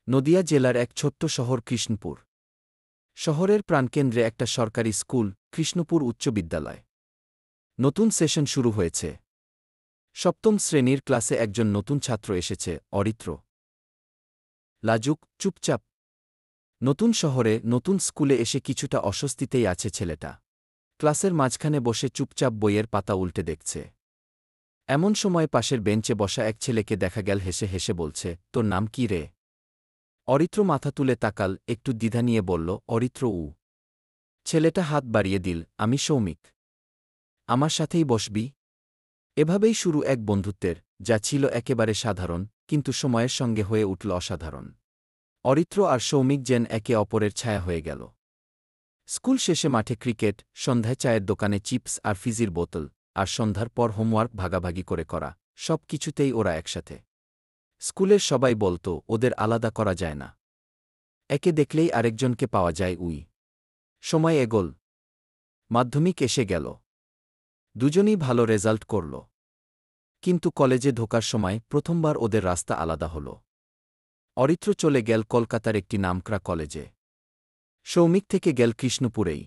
নদিয়া জেলার এক ছোট্ট শহর কৃষ্ণপুর। শহরের প্রাণকেন্দ্রে একটা সরকারি স্কুল, কৃষ্ণপুর উচ্চ বিদ্যালয়। নতুন সেশন শুরু হয়েছে। সপ্তম শ্রেণীর ক্লাসে একজন নতুন ছাত্র এসেছে, অরিত্র। লাজুক, চুপচাপ। নতুন শহরে, নতুন স্কুলে এসে কিছুটা অস্বস্তিতেই আছে ছেলেটা। ক্লাসের মাঝখানে বসে চুপচাপ বইয়ের পাতা উল্টে দেখছে। এমন সময় পাশের বেঞ্চে বসা এক ছেলেকে দেখা গেল হেসে হেসে বলছে, তোর নাম কি রে? অরিত্র মাথা তুলে তাকাল, একটু দ্বিধা নিয়ে বলল, অরিত্র। ছেলেটা হাত বাড়িয়ে দিল, আমি সৌমিক। আমার সাথেই বসবি? এভাবেই শুরু এক বন্ধুত্বের, যা ছিল একেবারে সাধারণ, কিন্তু সময়ের সঙ্গে হয়ে উঠল অসাধারণ। অরিত্র আর সৌমিক যেন একে অপরের ছায়া হয়ে গেল। স্কুল শেষে মাঠে ক্রিকেট, সন্ধ্যায় চায়ের দোকানে চিপস আর ফিজির বোতল, আর সন্ধ্যার পর হোমওয়ার্ক ভাগাভাগি করে করা, সব কিছুতেই ওরা একসাথে। স্কুলের সবাই বলত, ওদের আলাদা করা যায় না। একে দেখলেই আরেকজনকে পাওয়া যায়। সময় এগোল। মাধ্যমিক এসে গেল। দুজনই ভালো রেজাল্ট করল। কিন্তু কলেজে ঢোকার সময় প্রথমবার ওদের রাস্তা আলাদা হল। অরিত্র চলে গেল কলকাতার একটি নামকরা কলেজে। সৌমিক থেকে গেল কৃষ্ণপুরেই।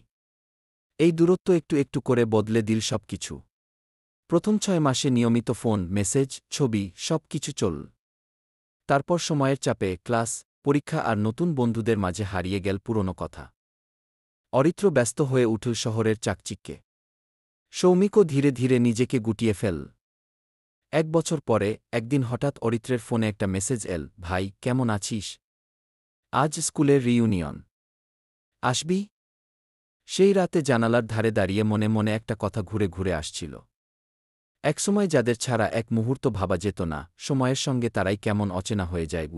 এই দূরত্ব একটু একটু করে বদলে দিল সব কিছু। প্রথম 6 মাসে নিয়মিত ফোন, মেসেজ, ছবি, সব কিছু চল। তারপর সময়ের চাপে ক্লাস, পরীক্ষা আর নতুন বন্ধুদের মাঝে হারিয়ে গেল পুরনো কথা। অরিত্র ব্যস্ত হয়ে উঠল শহরের চাকচিক্যে। সৌমিকও ধীরে ধীরে নিজেকে গুটিয়ে ফেল। 1 বছর পরে একদিন হঠাৎ অরিত্রের ফোনে একটা মেসেজ এল, ভাই, কেমন আছিস? আজ স্কুলের রিইউনিয়ন। আসবি? সেই রাতে জানালার ধারে দাঁড়িয়ে মনে মনে একটা কথা ঘুরে ঘুরে আসছিল। একসময় যাদের ছাড়া এক মুহূর্ত ভাবা যেত না, সময়ের সঙ্গে তারাই কেমন অচেনা হয়ে যায়।